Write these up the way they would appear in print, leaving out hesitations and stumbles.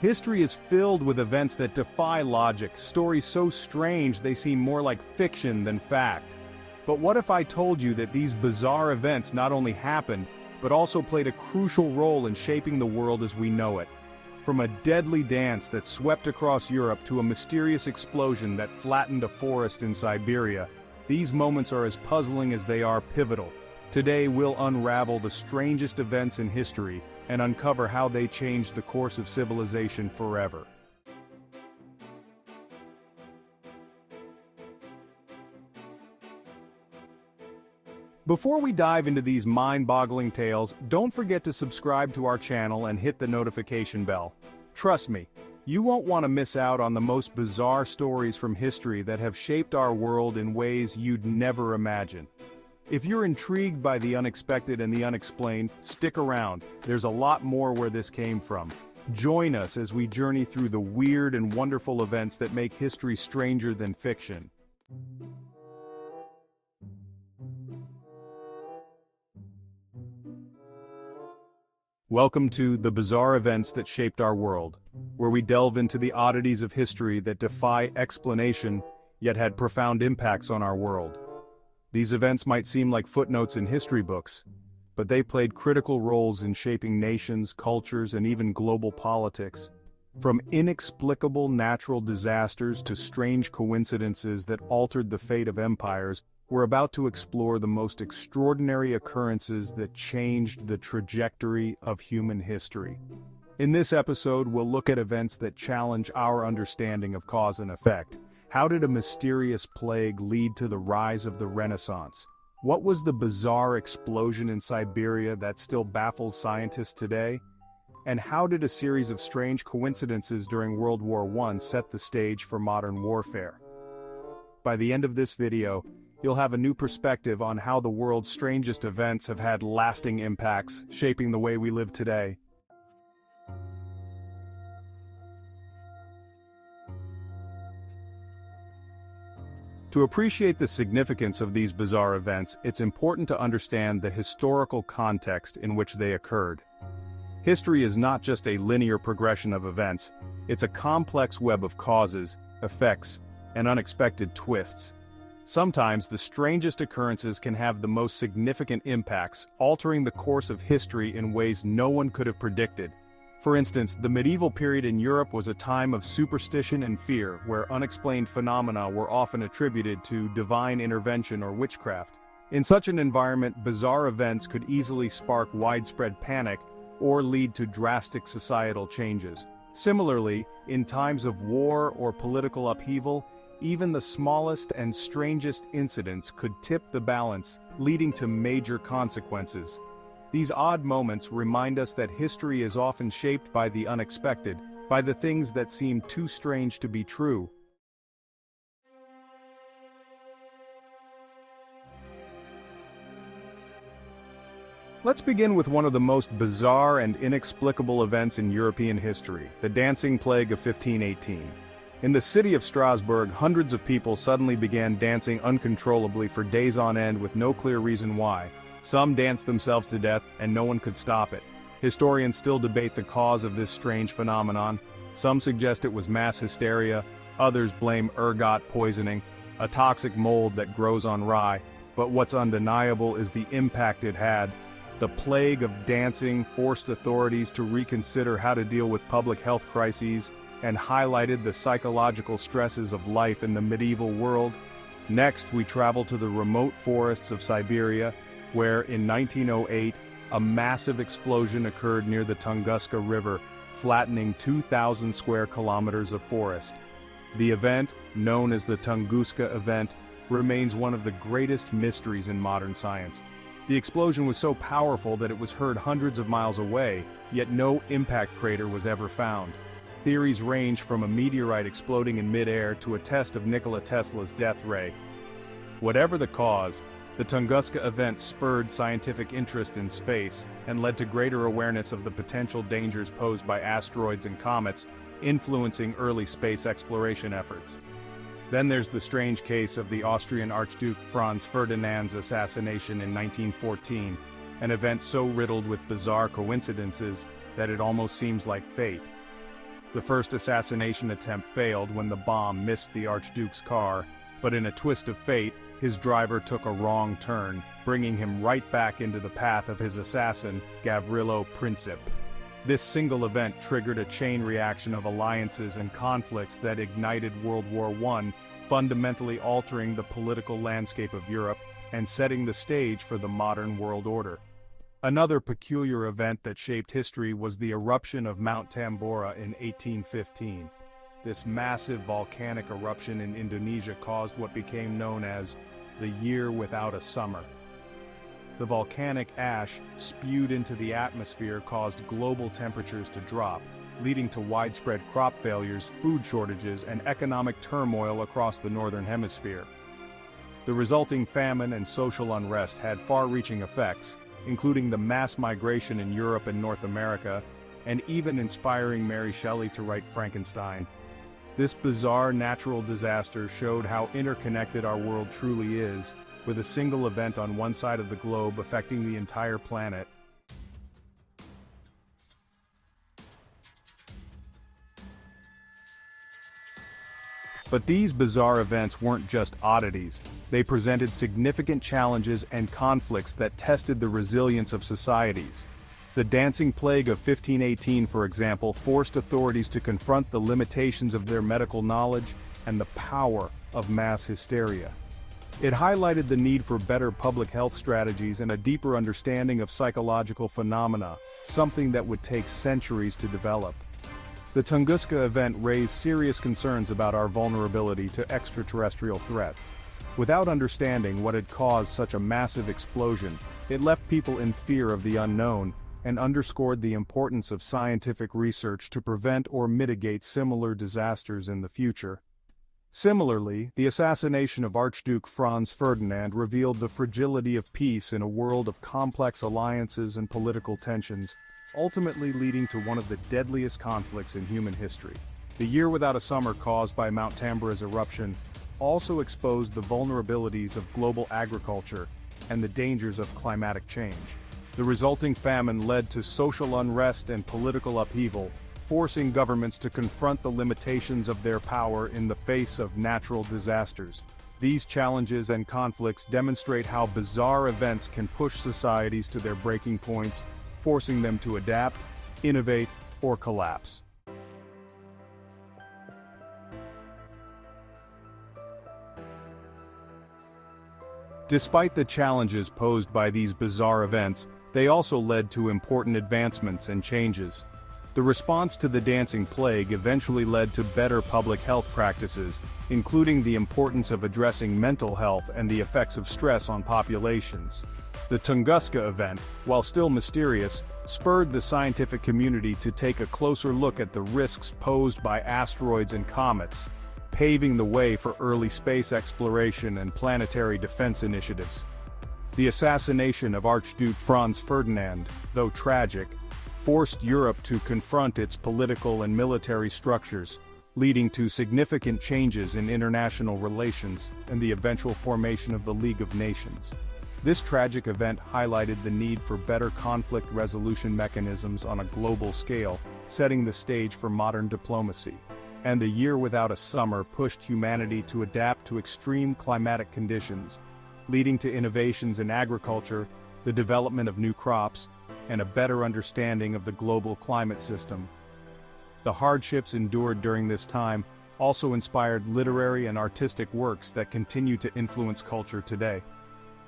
History is filled with events that defy logic, stories so strange they seem more like fiction than fact. But what if I told you that these bizarre events not only happened, but also played a crucial role in shaping the world as we know it? From a deadly dance that swept across Europe to a mysterious explosion that flattened a forest in Siberia, these moments are as puzzling as they are pivotal. Today we'll unravel the strangest events in history and uncover how they changed the course of civilization forever. Before we dive into these mind-boggling tales, don't forget to subscribe to our channel and hit the notification bell. Trust me, you won't want to miss out on the most bizarre stories from history that have shaped our world in ways you'd never imagine. If you're intrigued by the unexpected and the unexplained, stick around, there's a lot more where this came from. Join us as we journey through the weird and wonderful events that make history stranger than fiction. Welcome to The Bizarre Events That Shaped Our World, where we delve into the oddities of history that defy explanation, yet had profound impacts on our world. These events might seem like footnotes in history books, but they played critical roles in shaping nations, cultures, and even global politics. From inexplicable natural disasters to strange coincidences that altered the fate of empires, we're about to explore the most extraordinary occurrences that changed the trajectory of human history. In this episode, we'll look at events that challenge our understanding of cause and effect. How did a mysterious plague lead to the rise of the Renaissance? What was the bizarre explosion in Siberia that still baffles scientists today? And how did a series of strange coincidences during World War I set the stage for modern warfare? By the end of this video, you'll have a new perspective on how the world's strangest events have had lasting impacts, shaping the way we live today. To appreciate the significance of these bizarre events, it's important to understand the historical context in which they occurred. History is not just a linear progression of events, it's a complex web of causes, effects, and unexpected twists. Sometimes the strangest occurrences can have the most significant impacts, altering the course of history in ways no one could have predicted. For instance, the medieval period in Europe was a time of superstition and fear, where unexplained phenomena were often attributed to divine intervention or witchcraft. In such an environment, bizarre events could easily spark widespread panic or lead to drastic societal changes. Similarly, in times of war or political upheaval, even the smallest and strangest incidents could tip the balance, leading to major consequences. These odd moments remind us that history is often shaped by the unexpected, by the things that seem too strange to be true. Let's begin with one of the most bizarre and inexplicable events in European history, the Dancing Plague of 1518. In the city of Strasbourg, hundreds of people suddenly began dancing uncontrollably for days on end with no clear reason why. Some danced themselves to death, and no one could stop it. Historians still debate the cause of this strange phenomenon. Some suggest it was mass hysteria, others blame ergot poisoning, a toxic mold that grows on rye. But what's undeniable is the impact it had. The plague of dancing forced authorities to reconsider how to deal with public health crises, and highlighted the psychological stresses of life in the medieval world. Next, we travel to the remote forests of Siberia, where in 1908, a massive explosion occurred near the Tunguska River, flattening 2,000 square kilometers of forest. The event, known as the Tunguska event, remains one of the greatest mysteries in modern science. The explosion was so powerful that it was heard hundreds of miles away, yet no impact crater was ever found. Theories range from a meteorite exploding in mid-air to a test of Nikola Tesla's death ray. Whatever the cause, the Tunguska event spurred scientific interest in space and led to greater awareness of the potential dangers posed by asteroids and comets, influencing early space exploration efforts. Then there's the strange case of the Austrian Archduke Franz Ferdinand's assassination in 1914, an event so riddled with bizarre coincidences that it almost seems like fate. The first assassination attempt failed when the bomb missed the Archduke's car, but in a twist of fate, his driver took a wrong turn, bringing him right back into the path of his assassin, Gavrilo Princip. This single event triggered a chain reaction of alliances and conflicts that ignited World War I, fundamentally altering the political landscape of Europe and setting the stage for the modern world order. Another peculiar event that shaped history was the eruption of Mount Tambora in 1815. This massive volcanic eruption in Indonesia caused what became known as the Year Without a Summer. The volcanic ash spewed into the atmosphere caused global temperatures to drop, leading to widespread crop failures, food shortages, and economic turmoil across the northern hemisphere. The resulting famine and social unrest had far-reaching effects, including the mass migration in Europe and North America, and even inspiring Mary Shelley to write Frankenstein. This bizarre natural disaster showed how interconnected our world truly is, with a single event on one side of the globe affecting the entire planet. But these bizarre events weren't just oddities. They presented significant challenges and conflicts that tested the resilience of societies. The Dancing Plague of 1518, for example, forced authorities to confront the limitations of their medical knowledge and the power of mass hysteria. It highlighted the need for better public health strategies and a deeper understanding of psychological phenomena, something that would take centuries to develop. The Tunguska event raised serious concerns about our vulnerability to extraterrestrial threats. Without understanding what had caused such a massive explosion, it left people in fear of the unknown and underscored the importance of scientific research to prevent or mitigate similar disasters in the future. Similarly, the assassination of Archduke Franz Ferdinand revealed the fragility of peace in a world of complex alliances and political tensions, ultimately leading to one of the deadliest conflicts in human history. The Year Without a Summer caused by Mount Tambora's eruption also exposed the vulnerabilities of global agriculture and the dangers of climatic change. The resulting famine led to social unrest and political upheaval, forcing governments to confront the limitations of their power in the face of natural disasters. These challenges and conflicts demonstrate how bizarre events can push societies to their breaking points, forcing them to adapt, innovate, or collapse. Despite the challenges posed by these bizarre events, they also led to important advancements and changes. The response to the Dancing Plague eventually led to better public health practices, including the importance of addressing mental health and the effects of stress on populations. The Tunguska event, while still mysterious, spurred the scientific community to take a closer look at the risks posed by asteroids and comets, paving the way for early space exploration and planetary defense initiatives. The assassination of Archduke Franz Ferdinand, though tragic, forced Europe to confront its political and military structures, leading to significant changes in international relations and the eventual formation of the League of Nations. This tragic event highlighted the need for better conflict resolution mechanisms on a global scale, setting the stage for modern diplomacy. And the Year Without a Summer pushed humanity to adapt to extreme climatic conditions, leading to innovations in agriculture, the development of new crops, and a better understanding of the global climate system. The hardships endured during this time also inspired literary and artistic works that continue to influence culture today.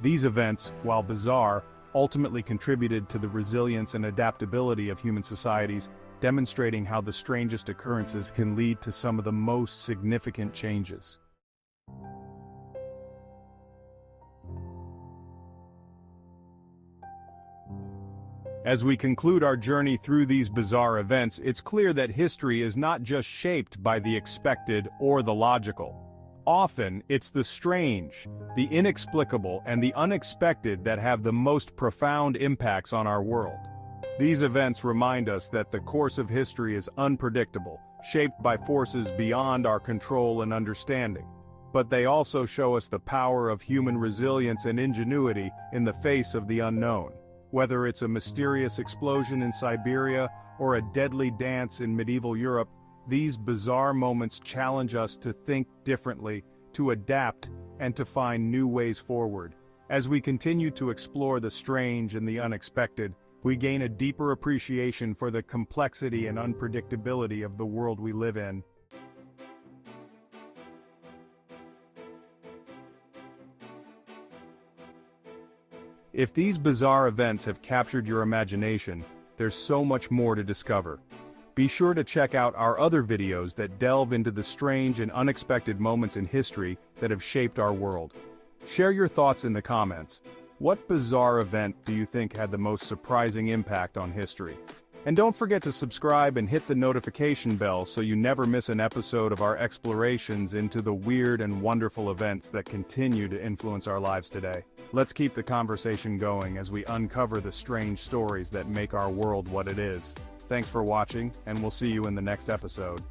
These events, while bizarre, ultimately contributed to the resilience and adaptability of human societies, demonstrating how the strangest occurrences can lead to some of the most significant changes. As we conclude our journey through these bizarre events, it's clear that history is not just shaped by the expected or the logical. Often, it's the strange, the inexplicable, and the unexpected that have the most profound impacts on our world. These events remind us that the course of history is unpredictable, shaped by forces beyond our control and understanding. But they also show us the power of human resilience and ingenuity in the face of the unknown. Whether it's a mysterious explosion in Siberia or a deadly dance in medieval Europe, These bizarre moments challenge us to think differently, to adapt, and to find new ways forward. As we continue to explore the strange and the unexpected, we gain a deeper appreciation for the complexity and unpredictability of the world we live in. If these bizarre events have captured your imagination, there's so much more to discover. Be sure to check out our other videos that delve into the strange and unexpected moments in history that have shaped our world. Share your thoughts in the comments. What bizarre event do you think had the most surprising impact on history? And don't forget to subscribe and hit the notification bell so you never miss an episode of our explorations into the weird and wonderful events that continue to influence our lives today. Let's keep the conversation going as we uncover the strange stories that make our world what it is. Thanks for watching, and we'll see you in the next episode.